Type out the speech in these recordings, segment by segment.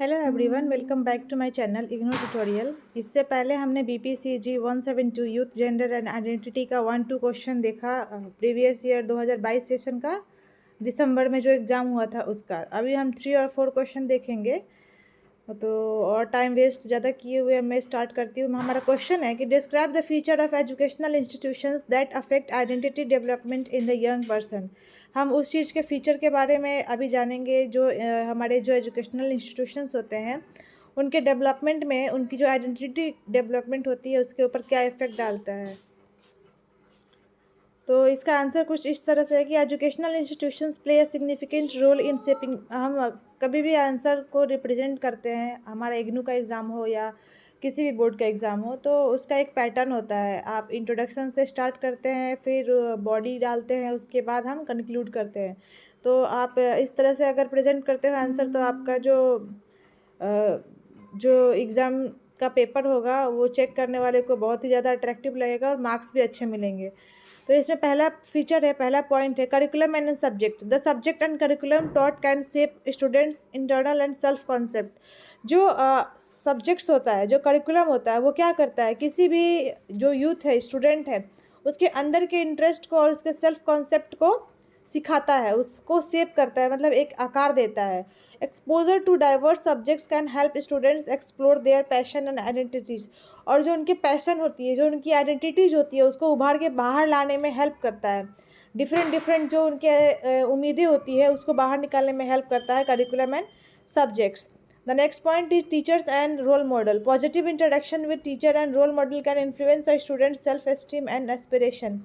Hello everyone, welcome back to my channel IGNOU tutorial. इससे पहले हमने BPCG 172 youth gender and identity का 1-2 question देखा प्रीवियस ईयर 2022 सेशन का, दिसंबर में जो एग्ज़ाम हुआ था उसका। अभी हम 3 और 4 क्वेश्चन देखेंगे। तो और टाइम वेस्ट ज़्यादा किए हुए मैं स्टार्ट करती हूँ। हमारा क्वेश्चन है कि describe the feature of educational institutions that affect identity development in the young person. हम उस चीज़ के फीचर के बारे में अभी जानेंगे जो हमारे जो एजुकेशनल इंस्टीट्यूशंस होते हैं उनके डेवलपमेंट में, उनकी जो आइडेंटिटी डेवलपमेंट होती है उसके ऊपर क्या इफेक्ट डालता है। तो इसका आंसर कुछ इस तरह से है कि educational institutions play a significant role in shaping. हम कभी भी आंसर को रिप्रेजेंट करते हैं, हमारा इग्नू का एग्ज़ाम हो या किसी भी बोर्ड का एग्ज़ाम हो, तो उसका एक पैटर्न होता है। आप इंट्रोडक्शन से स्टार्ट करते हैं, फिर बॉडी डालते हैं, उसके बाद हम कंक्लूड करते हैं। तो आप इस तरह से अगर प्रेजेंट करते हो आंसर, तो आपका जो एग्ज़ाम का पेपर होगा वो चेक करने वाले को बहुत ही ज़्यादा अट्रैक्टिव लगेगा और मार्क्स भी अच्छे मिलेंगे। तो इसमें पहला फीचर है, पहला पॉइंट है curriculum and subject. The subject and curriculum taught can shape students internal and self concept. जो सब्जेक्ट्स होता है, जो करिकुलम होता है, वो क्या करता है, किसी भी जो यूथ है, स्टूडेंट है, उसके अंदर के इंटरेस्ट को और उसके सेल्फ कॉन्सेप्ट को सिखाता है, उसको शेप करता है, मतलब एक आकार देता है। Exposure to diverse subjects can help students explore their passion and identities. और जो उनके पैशन होती है, जो उनकी आइडेंटिटीज होती है, उसको उभार के बाहर लाने में हेल्प करता है। डिफरेंट डिफरेंट जो उनके उम्मीदें होती है उसको बाहर निकालने में हेल्प करता है curriculum and subjects. The next point is teachers and role model. Positive interaction with teacher and role model can influence a student self esteem and aspiration.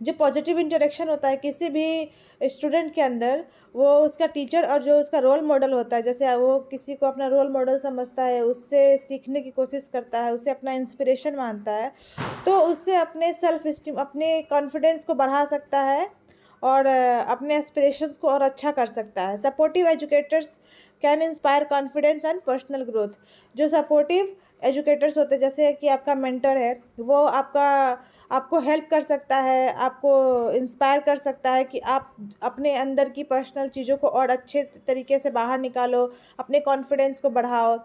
जो पॉजिटिव इंटरेक्शन होता है किसी भी स्टूडेंट के अंदर, वो उसका टीचर और जो उसका रोल मॉडल होता है, जैसे वो किसी को अपना रोल मॉडल समझता है, उससे सीखने की कोशिश करता है, उसे अपना इंस्पिरेशन मानता है, तो उससे अपने सेल्फ इस्टीम, अपने कॉन्फिडेंस को बढ़ा सकता है और अपने एस्पिरेशंस को और अच्छा कर सकता है। Supportive educators can inspire confidence and personal growth. जो सपोर्टिव एजुकेटर्स होते हैं, जैसे कि आपका मेंटर है, वो आपको हेल्प कर सकता है, आपको इंस्पायर कर सकता है कि आप अपने अंदर की पर्सनल चीज़ों को और अच्छे तरीके से बाहर निकालो, अपने कॉन्फिडेंस को बढ़ाओ।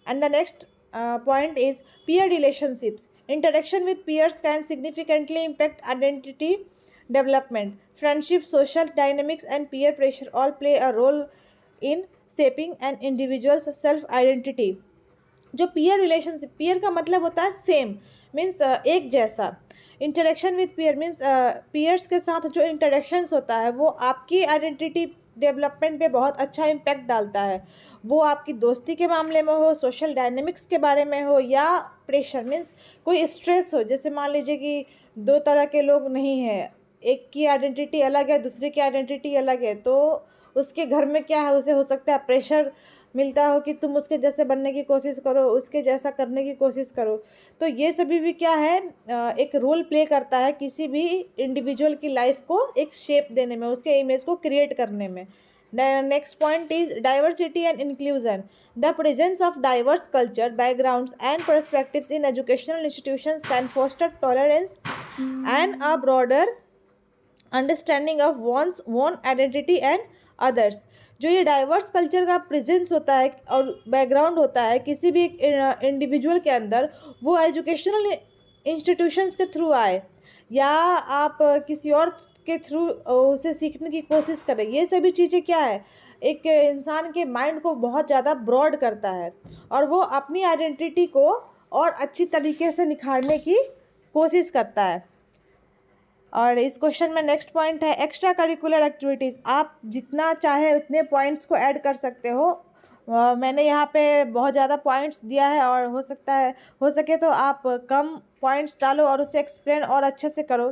And the next point is peer relationships. Interaction with peers can significantly impact identity development. Friendship, social dynamics, and peer pressure all play a role in shaping an individual's self identity. जो peer relationship, peer का मतलब होता है same, means एक जैसा। Interaction with peer means peers के साथ जो इंटरेक्शंस होता है वो आपकी आइडेंटिटी डेवलपमेंट पे बहुत अच्छा इम्पैक्ट डालता है। वो आपकी दोस्ती के मामले में हो, सोशल डायनेमिक्स के बारे में हो, या प्रेशर मीन्स कोई स्ट्रेस हो। जैसे मान लीजिए कि दो तरह के लोग नहीं हैं, एक की आइडेंटिटी अलग है, दूसरे की आइडेंटिटी अलग है, तो उसके घर में क्या है, उसे हो सकता है प्रेशर मिलता हो कि तुम उसके जैसे बनने की कोशिश करो, उसके जैसा करने की कोशिश करो। तो ये सभी भी क्या है, एक रोल प्ले करता है किसी भी इंडिविजुअल की लाइफ को एक शेप देने में, उसके इमेज को क्रिएट करने में। Next point is diversity and inclusion. The presence of diverse culture backgrounds and perspectives in educational institutions can foster tolerance and a broader understanding of one's one identity and others. जो ये diverse culture का presence होता है और background होता है किसी भी इंडिविजुअल के अंदर, वो एजुकेशनल इंस्टीट्यूशंस के थ्रू आए या आप किसी और के थ्रू उसे सीखने की कोशिश करें, ये सभी चीज़ें क्या है, एक इंसान के माइंड को बहुत ज़्यादा ब्रॉड करता है और वो अपनी आइडेंटिटी को और अच्छी तरीके से निखारने की कोशिश करता है। और इस क्वेश्चन में नेक्स्ट पॉइंट है एक्स्ट्रा करिकुलर एक्टिविटीज़। आप जितना चाहे उतने पॉइंट्स को ऐड कर सकते हो। मैंने यहाँ पे बहुत ज़्यादा पॉइंट्स दिया है और हो सके तो आप कम पॉइंट्स डालो और उसे एक्सप्लेन और अच्छे से करो।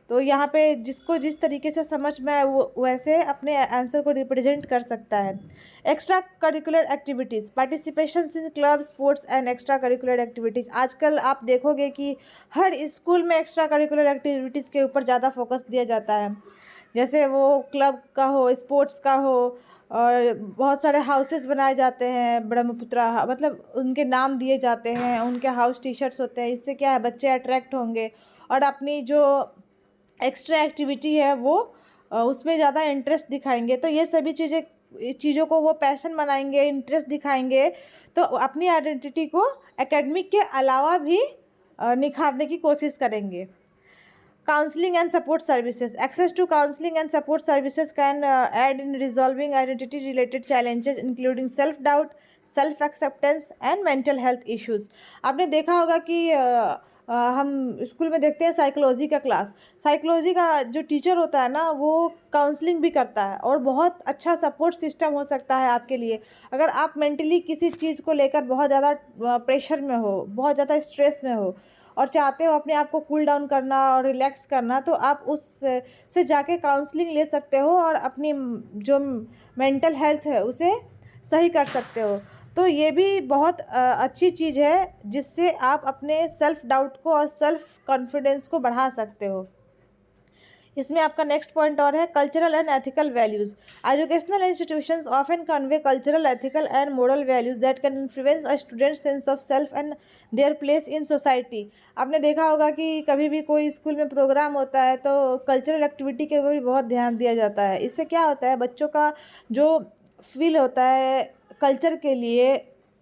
तो यहाँ पे जिसको जिस तरीके से समझ में आए वो वैसे अपने आंसर को रिप्रेजेंट कर सकता है। Extra curricular activities, participation in club, sports and extra curricular activities. आजकल आप देखोगे कि हर स्कूल में एक्स्ट्रा करिकुलर एक्टिविटीज़ के ऊपर ज़्यादा फोकस दिया जाता है। जैसे वो क्लब का हो, स्पोर्ट्स का हो, और बहुत सारे हाउसेस बनाए जाते हैं, ब्रह्मपुत्रा, मतलब उनके नाम दिए जाते हैं, उनके हाउस टी शर्ट्स होते हैं। इससे क्या है, बच्चे अट्रैक्ट होंगे और अपनी जो एक्स्ट्रा एक्टिविटी है वो उसमें ज़्यादा इंटरेस्ट दिखाएंगे। तो ये सभी चीज़ें चीज़ों को वो पैशन बनाएंगे, इंटरेस्ट दिखाएंगे, तो अपनी आइडेंटिटी को एकेडमिक के अलावा भी निखारने की कोशिश करेंगे। Counseling and support services. Access to counseling and support services can aid in resolving identity related challenges including self doubt, self acceptance and mental health issues. आपने देखा होगा कि हम स्कूल में देखते हैं साइकोलॉजी का क्लास। साइकोलॉजी का जो टीचर होता है ना, वो काउंसलिंग भी करता है और बहुत अच्छा सपोर्ट सिस्टम हो सकता है आपके लिए। अगर आप मेंटली किसी चीज़ को लेकर बहुत ज़्यादा प्रेशर में हो, बहुत ज़्यादा स्ट्रेस में हो और चाहते हो अपने आप को कूल डाउन करना और रिलैक्स करना, तो आप उस से जाके काउंसलिंग ले सकते हो और अपनी जो मेंटल हेल्थ है उसे सही कर सकते हो। तो ये भी बहुत अच्छी चीज़ है जिससे आप अपने सेल्फ डाउट को और सेल्फ कॉन्फिडेंस को बढ़ा सकते हो। इसमें आपका नेक्स्ट पॉइंट और है cultural and ethical values. Educational institutions often convey cultural, ethical and moral values that can influence a student sense of self and their place in society. आपने देखा होगा कि कभी भी कोई स्कूल में प्रोग्राम होता है तो कल्चरल एक्टिविटी के ऊपर भी बहुत ध्यान दिया जाता है। इससे क्या होता है, बच्चों का जो फील होता है कल्चर के लिए,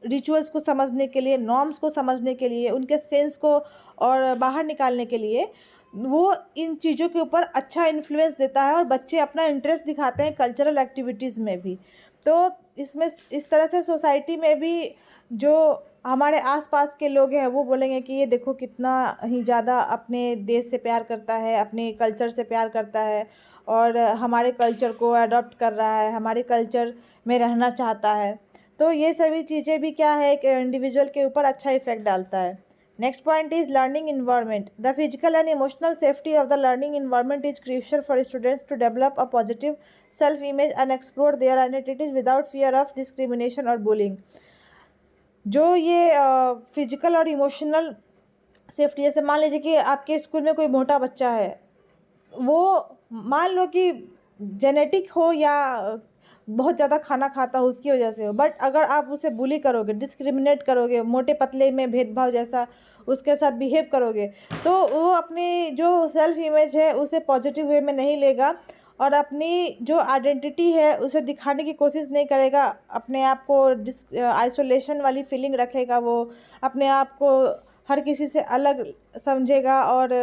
रिचुअल्स को समझने के लिए, नॉर्म्स को समझने के लिए, उनके सेंस को और बाहर निकालने के लिए, वो इन चीज़ों के ऊपर अच्छा इन्फ्लुएंस देता है और बच्चे अपना इंटरेस्ट दिखाते हैं कल्चरल एक्टिविटीज़ में भी। तो इसमें इस तरह से सोसाइटी में भी जो हमारे आसपास के लोग हैं वो बोलेंगे कि ये देखो कितना ही ज़्यादा अपने देश से प्यार करता है, अपने कल्चर से प्यार करता है और हमारे कल्चर को अडॉप्ट कर रहा है, हमारे कल्चर में रहना चाहता है। तो ये सभी चीज़ें भी क्या है, एक इंडिविजुअल के ऊपर अच्छा इफेक्ट डालता है। Next point is learning environment. The physical and emotional safety of the learning environment is crucial for students to develop a positive self-image and explore their identities without fear of discrimination or bullying. जो ये physical और emotional safety, जैसे मान लीजिए कि आपके school में कोई मोटा बच्चा है, वो मान लो कि जेनेटिक हो या बहुत ज़्यादा खाना खाता हो उसकी वजह से हो, बट अगर आप उसे बुली करोगे, डिस्क्रिमिनेट करोगे, मोटे पतले में भेदभाव जैसा उसके साथ बिहेव करोगे, तो वो अपनी जो सेल्फ इमेज है उसे पॉजिटिव वे में नहीं लेगा और अपनी जो आइडेंटिटी है उसे दिखाने की कोशिश नहीं करेगा, अपने आप को आइसोलेशन वाली फीलिंग रखेगा, वो अपने आप को हर किसी से अलग समझेगा और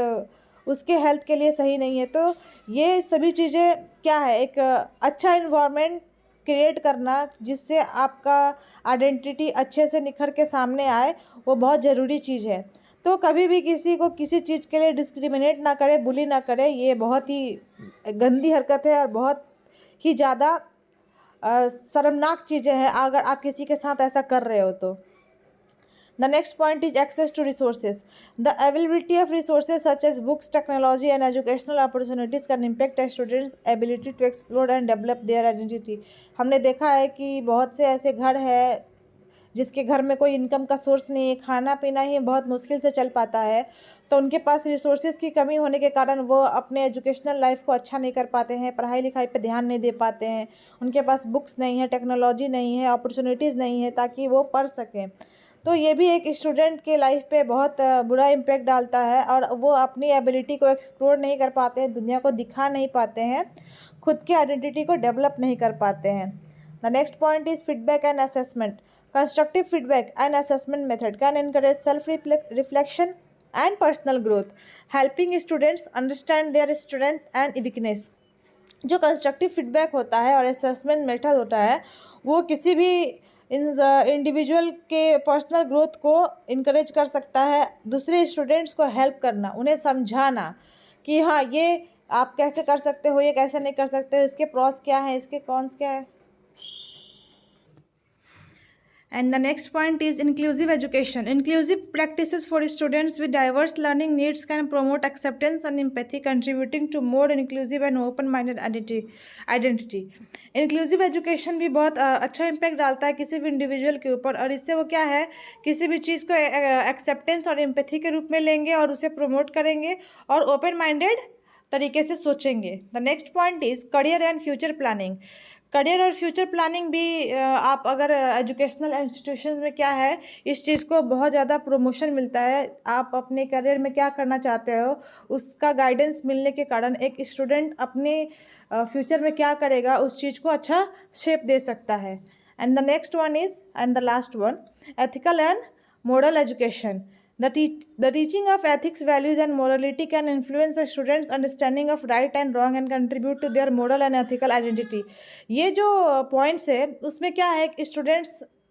उसके हेल्थ के लिए सही नहीं है। तो ये सभी चीज़ें क्या है, एक अच्छा इन्वायरमेंट क्रिएट करना जिससे आपका आइडेंटिटी अच्छे से निखर के सामने आए, वो बहुत ज़रूरी चीज़ है। तो कभी भी किसी को किसी चीज़ के लिए डिस्क्रिमिनेट ना करें, बुली ना करें, ये बहुत ही गंदी हरकत है और बहुत ही ज़्यादा शर्मनाक चीज़ें हैं अगर आप किसी के साथ ऐसा कर रहे हो तो। The next point is access to resources. The availability of resources such as books, technology, and educational opportunities can impact a student's ability to explore and develop their identity. हमने देखा है कि बहुत से ऐसे घर हैं जिसके घर में कोई इनकम का सोर्स नहीं है, खाना पीना ही बहुत मुश्किल से चल पाता है, तो उनके पास रिसोर्सेज की कमी होने के कारण वो अपने एजुकेशनल लाइफ को अच्छा नहीं कर पाते हैं, पढ़ाई लिखाई पे ध्यान नहीं दे पाते हैं, उनके पास बुक्स नहीं है, टेक्नोलॉजी नहीं है, अपॉर्चुनिटीज़ नहीं है ताकि वो पढ़ सकें। तो ये भी एक स्टूडेंट के लाइफ पे बहुत बुरा इम्पैक्ट डालता है और वो अपनी एबिलिटी को एक्सप्लोर नहीं कर पाते हैं, दुनिया को दिखा नहीं पाते हैं, खुद की आइडेंटिटी को डेवलप नहीं कर पाते हैं। The next point is feedback and assessment. Constructive feedback and assessment method can encourage self reflection and personal growth, helping students understand their strength and weakness. जो कंस्ट्रक्टिव फीडबैक होता है और असेसमेंट मेथड होता है, वो किसी भी इंडिविजुअल के पर्सनल ग्रोथ को इनकरेज कर सकता है, दूसरे स्टूडेंट्स को हेल्प करना, उन्हें समझाना कि हाँ ये आप कैसे कर सकते हो, ये कैसे नहीं कर सकते हो, इसके प्रॉस क्या है, इसके कॉन्स क्या है. And the next point is inclusive education. Inclusive practices for students with diverse learning needs can promote acceptance and empathy, contributing to more inclusive and open-minded identity. Inclusive education भी बहुत अच्छा impact डालता है किसी भी individual के ऊपर और इससे वो क्या है, किसी भी चीज़ को एक्सेप्टेंस और एम्पैथी के रूप में लेंगे और उसे प्रमोट करेंगे और ओपन माइंडेड तरीके से सोचेंगे. The next point is career and future planning. Career और फ्यूचर प्लानिंग भी आप अगर एजुकेशनल इंस्टीट्यूशंस में क्या है, इस चीज़ को बहुत ज़्यादा प्रमोशन मिलता है. आप अपने करियर में क्या करना चाहते हो उसका गाइडेंस मिलने के कारण एक स्टूडेंट अपने फ्यूचर में क्या करेगा उस चीज़ को अच्छा शेप दे सकता है। And the next one is and the last one, ethical and moral education. The teaching of ethics, values, and morality can influence a student's understanding of right and wrong and contribute to their moral and ethical identity. ये जो points है उसमें क्या है कि students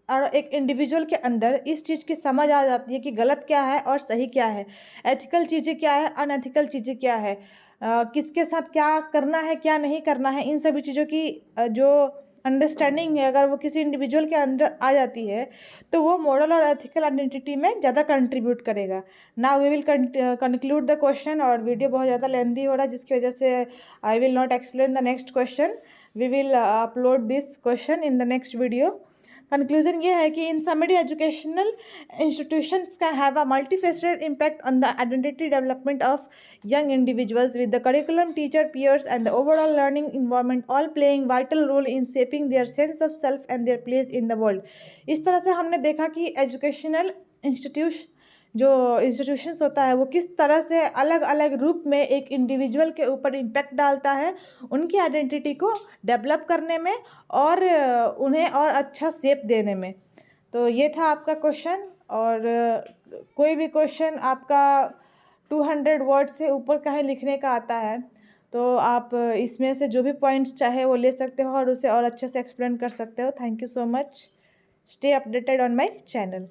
और एक individual के अंदर इस चीज़ की समझ आ जाती है कि गलत क्या है और सही क्या है, एथिकल चीज़ें क्या है, अनएथिकल चीज़ें क्या है, किसके साथ क्या करना है क्या नहीं करना है, इन सभी चीज़ों की जो अंडरस्टैंडिंग है अगर वो किसी इंडिविजुअल के अंदर आ जाती है तो वो मॉरल और एथिकल आइडेंटिटी में ज़्यादा कंट्रीब्यूट करेगा। Now we will conclude the question, और वीडियो बहुत ज़्यादा लेंदी हो रहा है जिसकी वजह से I will not explain the next question, we will upload this question in the next video. Conclusion ये है कि in summary educational institutions can have a multifaceted impact on the identity development of young individuals, with the curriculum, teacher, peers, and the overall learning environment all playing vital role in shaping their sense of self and their place in the world। इस तरह से हमने देखा कि educational institutions होता है वो किस तरह से अलग अलग रूप में एक इंडिविजुअल के ऊपर इम्पैक्ट डालता है उनकी आइडेंटिटी को डेवलप करने में और उन्हें और अच्छा शेप देने में। तो ये था आपका क्वेश्चन, और कोई भी क्वेश्चन आपका 200 वर्ड से ऊपर का है लिखने का आता है तो आप इसमें से जो भी पॉइंट्स चाहे वो ले सकते हो और उसे और अच्छे से एक्सप्लेन कर सकते हो। Thank you so much. Stay updated on my channel.